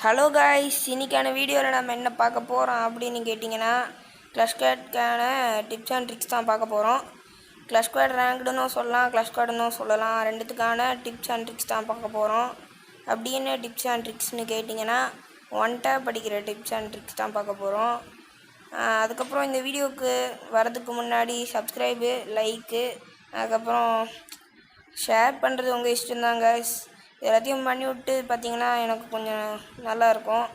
Hello guys, இன்றைக்கான வீடியோவில் நம்ம என்ன பார்க்க போகிறோம் அப்படின்னு கேட்டிங்கன்னா, கிளஷ் ஸ்குவாடுக்கான டிப்ஸ் அண்ட் ட்ரிக்ஸ் தான் பார்க்க போகிறோம். கிளஷ் ஸ்குவாட் ரேங்க்டுன்னு சொல்லலாம், கிளஷ் ஸ்குவாடுன்னு சொல்லலாம். ரெண்டுத்துக்கான டிப்ஸ் அண்ட் ட்ரிக்ஸ் தான் பார்க்க போகிறோம். அப்படின்னு டிப்ஸ் அண்ட் ட்ரிக்ஸ்னு கேட்டிங்கன்னா, ஒன் டேப் படிக்கிற டிப்ஸ் அண்ட் ட்ரிக்ஸ் தான் பார்க்க போகிறோம். அதுக்கப்புறம் இந்த வீடியோவுக்கு வரதுக்கு முன்னாடி சப்ஸ்கிரைபு, லைக்கு, அதுக்கப்புறம் ஷேர் பண்ணுறது உங்கள் இஷ்டம்தான் காய்ஸ். எல்லாத்தையும் பண்ணி விட்டு பார்த்தீங்கன்னா எனக்கு கொஞ்சம் நல்லாயிருக்கும்.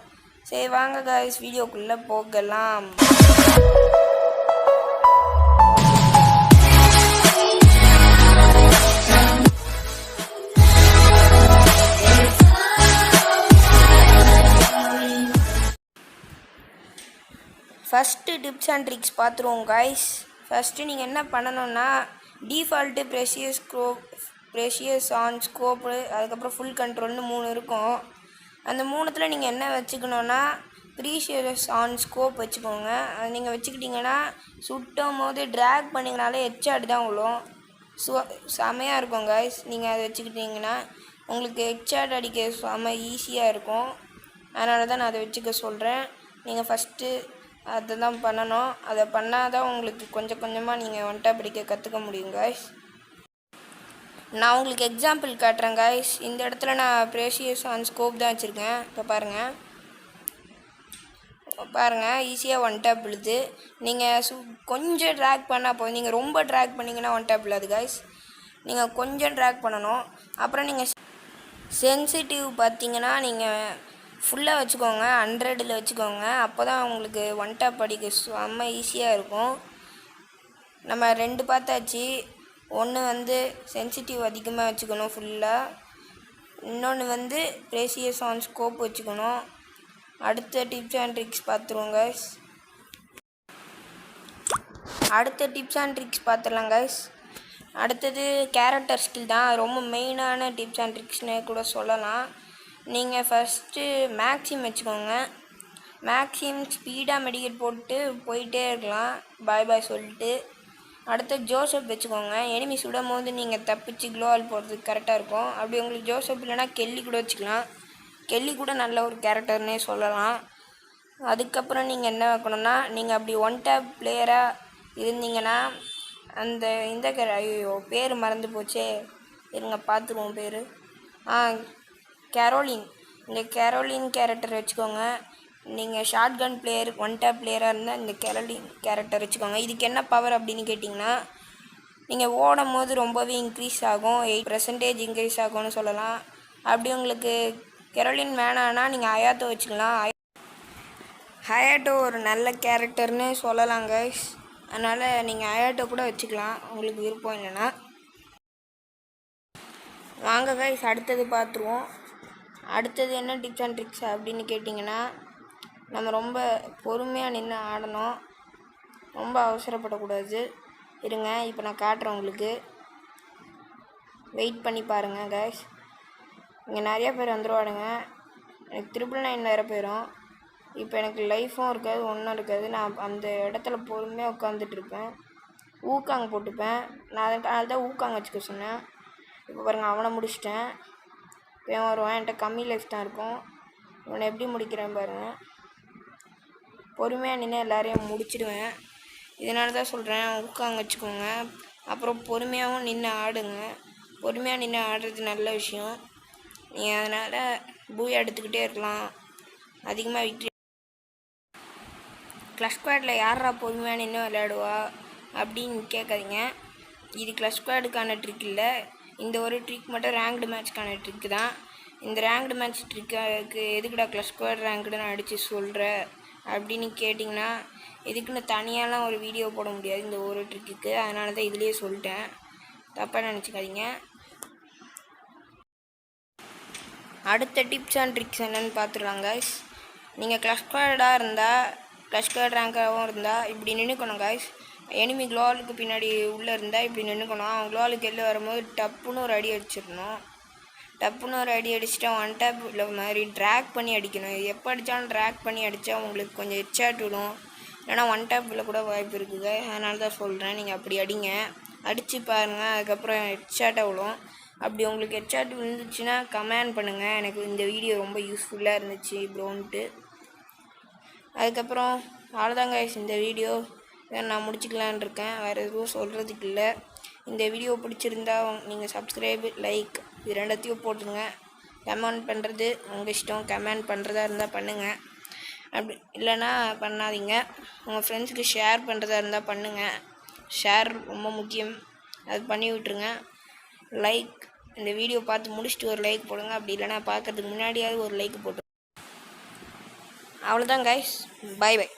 சரி வாங்க காய்ஸ், வீடியோக்குள்ளே போகலாம். ஃபஸ்ட்டு டிப்ஸ் அண்ட் ட்ரிக்ஸ் பார்த்துருவோம் காய்ஸ். ஃபஸ்ட்டு நீங்கள் என்ன பண்ணணுன்னா, டிஃபால்ட்டு ப்ரெஷியஸ் ஆன் ஸ்கோப்பு, அதுக்கப்புறம் ஃபுல் கண்ட்ரோல்னு 3 இருக்கும். அந்த 3த்தில் நீங்கள் என்ன வச்சுக்கணுன்னா, ப்ரீஷியஸ் ஆன் ஸ்கோப் வச்சுக்கோங்க. அது நீங்கள் வச்சுக்கிட்டிங்கன்னா சுட்டும் போது ட்ராக் பண்ணிங்கனாலே ஹெட்ஷாட் தான் விழும். செமையாக இருக்கும் காய்ஸ். நீங்கள் அதை வச்சுக்கிட்டிங்கன்னா உங்களுக்கு ஹெட்ஷாட் அடிக்க செம்ம ஈஸியாக இருக்கும். அதனால தான் நான் அதை வச்சுக்க சொல்கிறேன். நீங்கள் ஃபஸ்ட்டு அதை தான் பண்ணணும். அதை பண்ணால் தான் உங்களுக்கு கொஞ்சம் கொஞ்சமாக நீங்கள் ஒன் டேப் அடிக்க கற்றுக்க முடியும் காய்ஸ். நான் உங்களுக்கு எக்ஸாம்பிள் காட்டுறேன் காய்ஸ். இந்த இடத்துல நான் ப்ரெஷியஸ் ஆன் ஸ்கோப் தான் வச்சுருக்கேன். இப்போ பாருங்கள் ஈஸியாக ஒன் டேப் விழுது. நீங்கள் கொஞ்சம் ட்ராக் பண்ணால் போதும். நீங்கள் ரொம்ப ட்ராக் பண்ணிங்கன்னா ஒன் டேப் விழாது காய்ஸ். நீங்கள் கொஞ்சம் ட்ராக் பண்ணணும். அப்புறம் நீங்கள் சென்சிட்டிவ் பார்த்தீங்கன்னா நீங்கள் ஃபுல்லாக வச்சுக்கோங்க, 100ல் வச்சுக்கோங்க. அப்போ தான் உங்களுக்கு ஒன் டேப் அடிக்க செம்ம ஈஸியாக இருக்கும். நம்ம 2 பார்த்தாச்சு. ஒன்று சென்சிட்டிவ் அதிகமாக வச்சுக்கணும் ஃபுல்லாக, இன்னொன்று ப்ரெஷியஸ் ஆன் ஸ்கோப் வச்சுக்கணும். அடுத்த டிப்ஸ் அண்ட் ட்ரிக்ஸ் பார்த்துருவோம் கைஸ். பார்த்துடலாம் கைஸ். அடுத்தது கேரக்டர் ஸ்கில் தான். ரொம்ப மெயினான டிப்ஸ் அண்ட் ட்ரிக்ஸ்னு கூட சொல்லலாம். நீங்கள் ஃபஸ்ட்டு மேக்ஸிம் வச்சுக்கோங்க. மேக்ஸிம் ஸ்பீடாக மெடிக்கேட் போட்டு போயிட்டே இருக்கலாம், பாய் பாய் சொல்லிட்டு. அடுத்து ஜோசப் வச்சுக்கோங்க. எனிமி சுடும் போது நீங்கள் தப்பிச்சு க்ளோவால் போடுறதுக்கு கரெக்டாக இருக்கும். அப்படி உங்களுக்கு ஜோசப் இல்லைனா கெல்லி கூட வச்சுக்கலாம். கெல்லி கூட நல்ல ஒரு கேரக்டர்னே சொல்லலாம். அதுக்கப்புறம் நீங்கள் என்ன வைக்கணும்னா, நீங்கள் அப்படி ஒன் டேப் பிளேயராக இருந்தீங்கன்னா இந்த ஐயோ பேர் மறந்து போச்சே, இருங்க பார்த்துருவோம் பேர். கேரோலின். இந்த கேரோலின் கேரக்டர் வச்சுக்கோங்க. நீங்கள் shotgun player, one tap பிளேயராக இருந்தால் இந்த கேரோலின் கேரக்டர் வச்சுக்கோங்க. இதுக்கு என்ன பவர் அப்படின்னு கேட்டிங்கன்னா, நீங்கள் ஓடும் போது ரொம்பவே இன்க்ரீஸ் ஆகும், 8% இன்க்ரீஸ் ஆகும்னு சொல்லலாம். அப்படி உங்களுக்கு கேரோலின் வேணான்னா நீங்கள் ஹயாட்டோ வச்சுக்கலாம். ஹயாட்டோ ஒரு நல்ல கேரக்டர்னு சொல்லலாம் கைஸ். அதனால் நீங்கள் ஹயாட்டோ கூட வச்சுக்கலாம் உங்களுக்கு விருப்பம் இல்லைன்னா. வாங்க கைஸ், அடுத்தது பார்த்துருவோம். அடுத்தது என்ன டிப்ஸ் அண்ட் ட்ரிக்ஸ் அப்படின்னு கேட்டிங்கன்னா, நம்ம ரொம்ப பொறுமையாக நின்று ஆடணும், ரொம்ப அவசரப்படக்கூடாது. இருங்க இப்போ நான் காட்டுறேன் உங்களுக்கு, வெயிட் பண்ணி பாருங்கள் கைஸ். இங்கே நிறையா பேர் வந்துடுவாடுங்க. எனக்கு 999 வேறு போயிடும். இப்போ எனக்கு லைஃப்பும் இருக்காது, ஒன்றும் இருக்காது. நான் அந்த இடத்துல பொறுமையாக உட்காந்துட்ருப்பேன், ஊக்காங் போட்டுப்பேன். நான் அதனால தான் ஊக்காங் வச்சுக்க சொன்னேன். இப்போ பாருங்கள், அவனை முடிச்சிட்டேன். இப்போ வருவான், என்கிட்ட கம்மி லைஃப் தான் இருக்கும். இவனை எப்படி முடிக்கிறேன் பாருங்கள். பொறுமையாக நின்று எல்லாரையும் முடிச்சிடுவேன். இதனால தான் சொல்கிறேன், ஊக்காங்க வச்சுக்கோங்க. அப்புறம் பொறுமையாகவும் நின்று ஆடுங்க. பொறுமையாக நின்று ஆடுறது நல்ல விஷயம். நீங்கள் அதனால் பூயா எடுத்துக்கிட்டே இருக்கலாம், அதிகமாக விக்ட்ரி. கிளஷ் ஸ்குவாடில் யாரா பொறுமையாக நின்று விளையாடுவா அப்படின்னு கேட்காதீங்க. இது கிளஷ் ஸ்குவாடுக்கான ட்ரிக் இல்லை. இந்த ஒரு ட்ரிக் மட்டும் ரேங்க்டு மேட்ச்க்கான ட்ரிக்கு தான். இந்த ரேங்க்டு மேட்ச் ட்ரிக்கு எதுக்குடா கிளஷ் ஸ்குவாட் ரேங்க்டுன்னு அடித்து சொல்கிறேன் அப்படின்னு கேட்டிங்கன்னா, இதுக்குன்னு தனியாலாம் ஒரு வீடியோ போட முடியாது இந்த ஒரு ட்ரிக்குக்கு. அதனால தான் இதுலேயே சொல்லிட்டேன், தப்பாக நினச்சிக்காதீங்க. அடுத்த டிப்ஸ் அண்ட் ட்ரிக்ஸ் என்னென்னு பார்த்துடலாம் கைஸ். நீங்கள் கிளஷ் ஸ்குவாடாக இருந்தால், கிளஷ் ஸ்குவாட் ரேங்காகவும் இருந்தால் இப்படி நின்றுக்கணும் கைஸ். எனிமி க்ளோவாலுக்கு பின்னாடி உள்ளே இருந்தால் இப்படி நின்றுக்கணும். அவன் க்ளோவாலுக்கு வெளில வரும்போது டப்புன்னு ஒரு அடி அடிச்சிடணும். டப்புன்னு ஒரு அடி அடிச்சுட்டா ஒன் டேப் உள்ள மாதிரி ட்ராக் பண்ணி அடிக்கணும். எப்போ அடித்தாலும் ட்ராக் பண்ணி அடித்தா உங்களுக்கு கொஞ்சம் ஹெட்ஷாட் விடும், இல்லைனா ஒன் டேப்பில் கூட வாய்ப்பு இருக்குது. அதனால தான் சொல்கிறேன், நீங்கள் அப்படி அடிங்க, அடித்து பாருங்கள். அதுக்கப்புறம் ஹெட்ஷாட்டாக விடும். அப்படி உங்களுக்கு ஹெட்ஷாட் விழுந்துச்சுன்னா கமெண்ட் பண்ணுங்கள். எனக்கு இந்த வீடியோ ரொம்ப யூஸ்ஃபுல்லாக இருந்துச்சு ப்ரோன்ட்டு. அதுக்கப்புறம் அவ்வளோதாங்க இந்த வீடியோ நான் முடிச்சுக்கலான் இருக்கேன். வேறு எதுவும் சொல்கிறதுக்கு இல்லை. இந்த வீடியோ பிடிச்சிருந்தா நீங்கள் சப்ஸ்கிரைப், லைக் இது ரெண்டத்தையும் போட்டுருங்க. கமெண்ட் பண்ணுறது உங்கள் இஷ்டம். கமெண்ட் பண்ணுறதா இருந்தால் பண்ணுங்கள், அப்படி இல்லைன்னா பண்ணாதீங்க. உங்கள் ஃப்ரெண்ட்ஸுக்கு ஷேர் பண்ணுறதா இருந்தால் பண்ணுங்கள். ஷேர் ரொம்ப முக்கியம், அது பண்ணி விட்ருங்க. லைக் இந்த வீடியோ பார்த்து முடிச்சுட்டு ஒரு லைக் போடுங்க. அப்படி இல்லைனா பார்க்குறதுக்கு முன்னாடியாவது ஒரு லைக் போட்டு. அவ்வளோதான் கைஸ், பை பை.